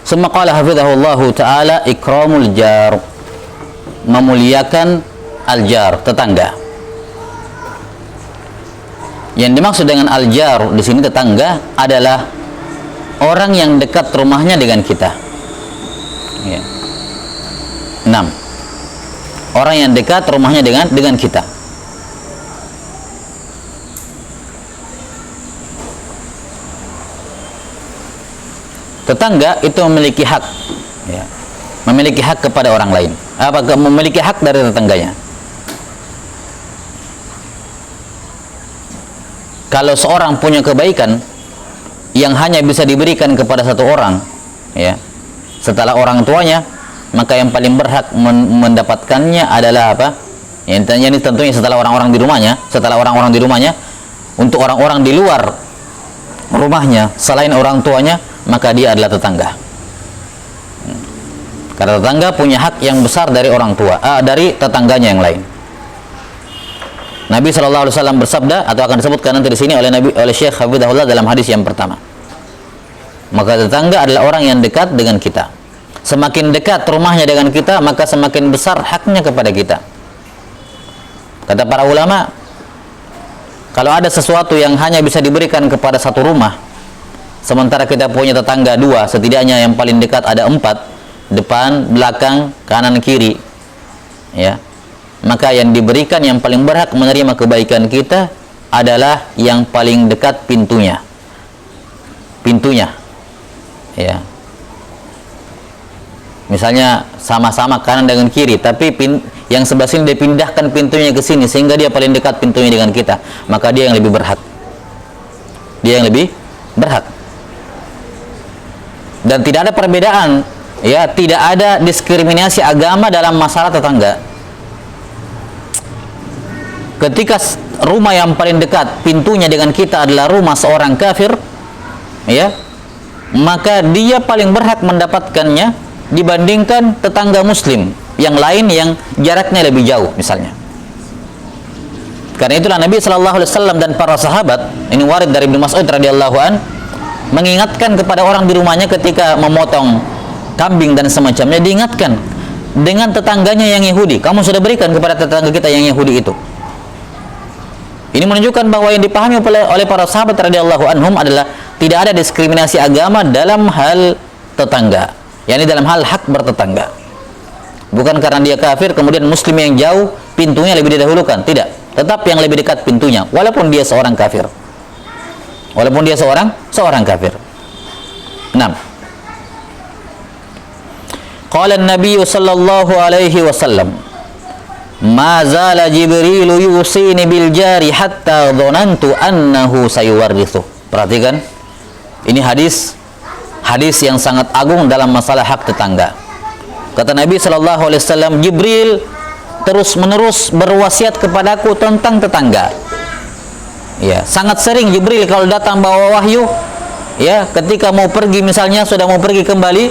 Summa qala hafizahullahu ta'ala ikramul jar, memuliakan al-jar, tetangga. Yang dimaksud dengan al-jar di sini tetangga adalah orang yang dekat rumahnya dengan kita. Ya. 6. Orang yang dekat rumahnya dengan kita. Tetangga itu memiliki hak, ya, memiliki hak kepada orang lain, memiliki hak dari tetangganya. Kalau seorang punya kebaikan yang hanya bisa diberikan kepada satu orang, ya, setelah orang tuanya, maka yang paling berhak mendapatkannya adalah apa? Yang ini tentunya setelah orang-orang di rumahnya, untuk orang-orang di luar rumahnya selain orang tuanya, maka dia adalah tetangga. Karena tetangga punya hak yang besar dari orang tua, dari tetangganya yang lain. Nabi SAW bersabda, atau akan disebutkan nanti di sini oleh Syekh Hafizahullah dalam hadis yang pertama. Maka tetangga adalah orang yang dekat dengan kita. Semakin dekat rumahnya dengan kita, maka semakin besar haknya kepada kita. Kata para ulama, kalau ada sesuatu yang hanya bisa diberikan kepada satu rumah, sementara kita punya tetangga 2, setidaknya yang paling dekat ada 4, depan, belakang, kanan, kiri, ya, maka yang diberikan, yang paling berhak menerima kebaikan kita adalah yang paling dekat pintunya, ya. Misalnya sama-sama kanan dengan kiri, tapi yang sebelah sini dipindahkan pintunya ke sini sehingga dia paling dekat pintunya dengan kita, maka dia yang lebih berhak. Dan tidak ada perbedaan, ya, tidak ada diskriminasi agama dalam masalah tetangga. Ketika rumah yang paling dekat pintunya dengan kita adalah rumah seorang kafir, ya, maka dia paling berhak mendapatkannya dibandingkan tetangga muslim yang lain yang jaraknya lebih jauh misalnya. Karena itulah Nabi SAW dan para sahabat, ini warid dari Ibnu Mas'ud radhiyallahu an, mengingatkan kepada orang di rumahnya ketika memotong kambing dan semacamnya, diingatkan dengan tetangganya yang Yahudi, kamu sudah berikan kepada tetangga kita yang Yahudi itu. Ini menunjukkan bahwa yang dipahami oleh para sahabat radhiyallahu anhum adalah tidak ada diskriminasi agama dalam hal tetangga, yakni dalam hal hak bertetangga. Bukan karena dia kafir kemudian muslim yang jauh pintunya lebih didahulukan, tidak. Tetap yang lebih dekat pintunya walaupun dia seorang kafir. Seorang kafir. 6. Qala an-nabiy sallallahu alaihi wasallam, "Ma zala Jibril yusini bil jari hatta dhanantu annahu sayuwarrithu." Perhatikan. Ini hadis yang sangat agung dalam masalah hak tetangga. Kata Nabi sallallahu alaihi wasallam, Jibril terus-menerus berwasiat kepadaku tentang tetangga. Ya, sangat sering Jibril kalau datang bawa wahyu, ya, ketika mau pergi misalnya, sudah mau pergi kembali,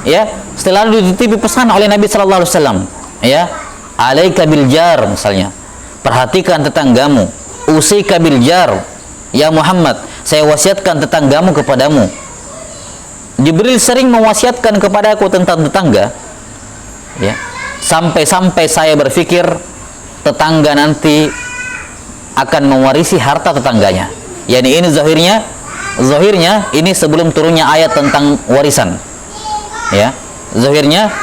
ya, setelah dititipi pesan oleh Nabi sallallahu alaihi wasallam, ya, alaika bil jar misalnya, perhatikan tetanggamu, usika bil jar, ya Muhammad, saya wasiatkan tetanggamu kepadamu. Jibril sering mewasiatkan kepadaku tentang tetangga, ya, sampai-sampai saya berpikir tetangga nanti akan mewarisi harta tetangganya. Yani ini zahirnya ini sebelum turunnya ayat tentang warisan. Ya, zahirnya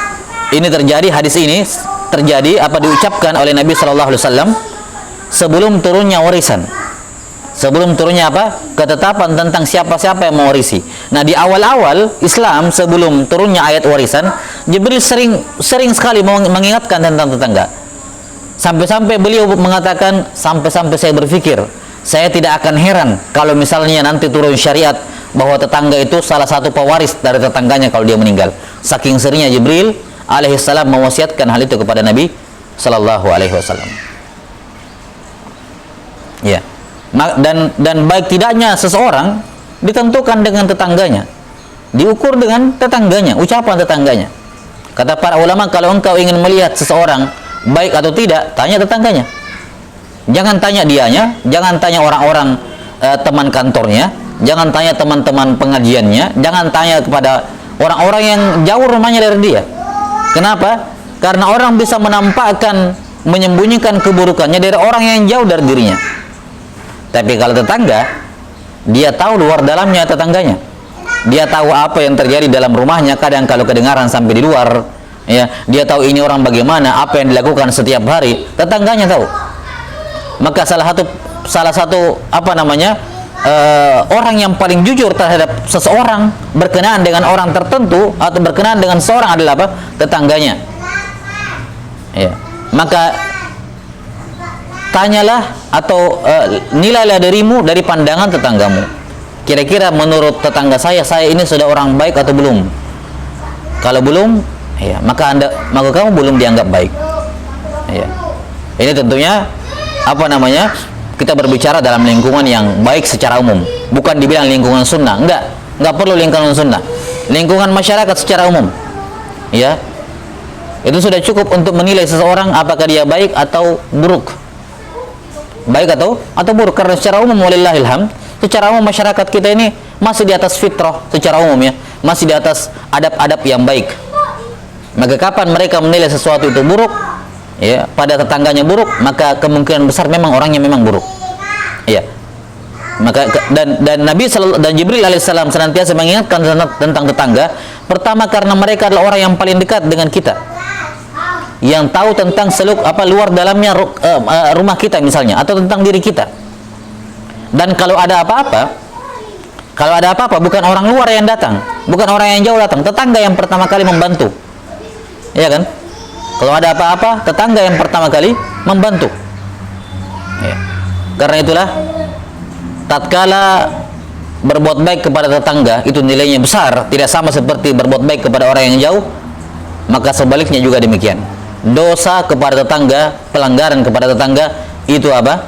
ini terjadi, hadis ini terjadi diucapkan oleh Nabi sallallahu alaihi wasallam sebelum turunnya warisan. Sebelum turunnya ketetapan tentang siapa-siapa yang mewarisi. Nah, di awal-awal Islam sebelum turunnya ayat warisan, Jibril sering sekali mengingatkan tentang tetangga. Sampai-sampai beliau mengatakan, sampai-sampai saya berpikir, saya tidak akan heran kalau misalnya nanti turun syariat bahwa tetangga itu salah satu pewaris dari tetangganya kalau dia meninggal. Saking seringnya Jibril alaihissalam mewasiatkan hal itu kepada Nabi sallallahu alaihi wasallam. Ya. Dan baik tidaknya seseorang ditentukan dengan tetangganya, diukur dengan tetangganya, ucapan tetangganya. Kata para ulama, kalau engkau ingin melihat seseorang baik atau tidak, tanya tetangganya. Jangan tanya dianya, jangan tanya orang-orang teman kantornya, jangan tanya teman-teman pengajiannya, jangan tanya kepada orang-orang yang jauh rumahnya dari dia. Kenapa? Karena orang bisa menampakkan, menyembunyikan keburukannya dari orang yang jauh dari dirinya. Tapi kalau tetangga, dia tahu luar dalamnya tetangganya. Dia tahu apa yang terjadi dalam rumahnya, kadang kalau kedengaran sampai di luar, ya, dia tahu ini orang bagaimana, apa yang dilakukan setiap hari, tetangganya tahu. Maka salah satu orang yang paling jujur terhadap seseorang berkenaan dengan orang tertentu atau berkenaan dengan seorang adalah apa? Tetangganya. Ya. Maka tanyalah atau nilailah dirimu dari pandangan tetanggamu. Kira-kira menurut tetangga saya ini sudah orang baik atau belum? Kalau belum, ya, maka kamu belum dianggap baik. Ya. Ini tentunya kita berbicara dalam lingkungan yang baik secara umum, bukan dibilang lingkungan sunnah. Enggak perlu lingkungan sunnah, lingkungan masyarakat secara umum, ya, itu sudah cukup untuk menilai seseorang apakah dia baik atau buruk, buruk. Karena secara umum, walillahilham, secara umum masyarakat kita ini masih di atas fitrah secara umum, ya, masih di atas adab-adab yang baik. Maka kapan mereka menilai sesuatu itu buruk, ya, pada tetangganya buruk, maka kemungkinan besar memang orangnya memang buruk, ya. Maka dan Nabi dan Jibril alaihissalam senantiasa mengingatkan tentang tetangga. Pertama, karena mereka adalah orang yang paling dekat dengan kita, yang tahu tentang luar dalamnya rumah kita misalnya, atau tentang diri kita. Dan kalau ada apa-apa bukan orang luar yang datang, bukan orang yang jauh datang, tetangga yang pertama kali membantu, ya kan? Kalau ada apa-apa, tetangga yang pertama kali membantu, ya. Karena itulah tatkala berbuat baik kepada tetangga itu nilainya besar, tidak sama seperti berbuat baik kepada orang yang jauh. Maka sebaliknya juga demikian, dosa kepada tetangga, pelanggaran kepada tetangga itu apa?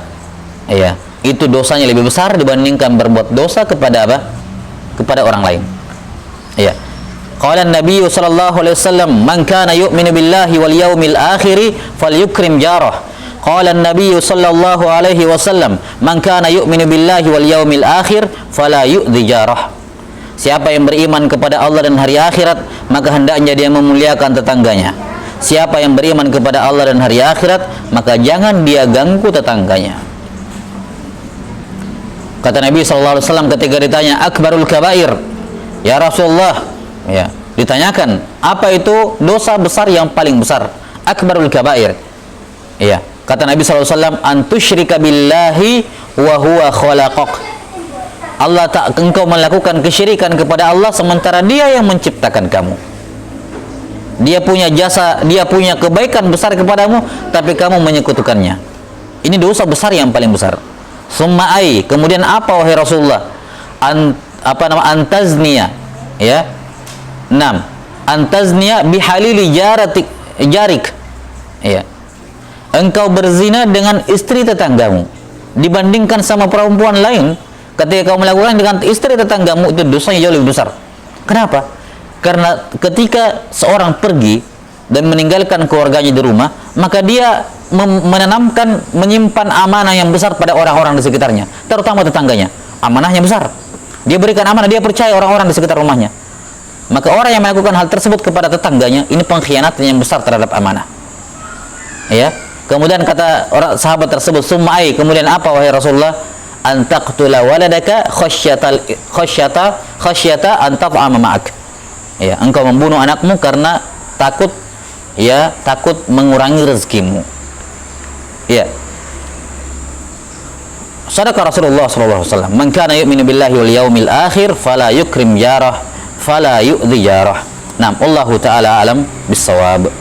Ya, itu dosanya lebih besar dibandingkan berbuat dosa kepada orang lain. Ya. Qala Nabi sallallahu alaihi wasallam, "Man kana yu'minu billahi wal yawmil akhir falyukrim jarah." Qala Nabi sallallahu alaihi wasallam, "Man kana yu'minu billahi wal yawmil akhir fala yu'dhi jarah." Siapa yang beriman kepada Allah dan hari akhirat, maka hendaknya dia memuliakan tetangganya. Siapa yang beriman kepada Allah dan hari akhirat, maka jangan dia ganggu tetangganya. Kata Nabi sallallahu alaihi wasallam ketika ditanya, "Akbarul kabair?" Ya Rasulullah, ya, ditanyakan, apa itu dosa besar yang paling besar? Akbarul kabair. Ya, kata Nabi sallallahu alaihi wasallam, "Antusyrika billahi wa huwa khalaqak." Engkau melakukan kesyirikan kepada Allah sementara Dia yang menciptakan kamu. Dia punya jasa, Dia punya kebaikan besar kepadamu, tapi kamu menyekutukannya. Ini dosa besar yang paling besar. Summa ai, kemudian apa wahai Rasulullah? Antazniya, ya. 6. Antazniya bihalili jarik. Ya. Engkau berzina dengan istri tetanggamu dibandingkan sama perempuan lain. Ketika kau melakukan dengan istri tetanggamu, itu dosanya jauh lebih besar. Kenapa? Karena ketika seorang pergi dan meninggalkan keluarganya di rumah, maka dia menyimpan amanah yang besar pada orang-orang di sekitarnya, terutama tetangganya. Amanahnya besar. Dia berikan amanah, dia percaya orang-orang di sekitar rumahnya. Maka orang yang melakukan hal tersebut kepada tetangganya, ini pengkhianatan yang besar terhadap amanah. Ya. Kemudian kata sahabat tersebut, "Summai," kemudian apa wahai Rasulullah? "Antaqtula waladaka khasyata an taf'ama ma'ak." Ya, engkau membunuh anakmu karena takut mengurangi rezekimu. Ya. Sadaqa Rasulullah sallallahu alaihi wasallam, "Man kana yu'minu billahi wal yawmil akhir fala yukrim jarah, fala yu'dhi jarah." Nah, Allah taala alam bisawab.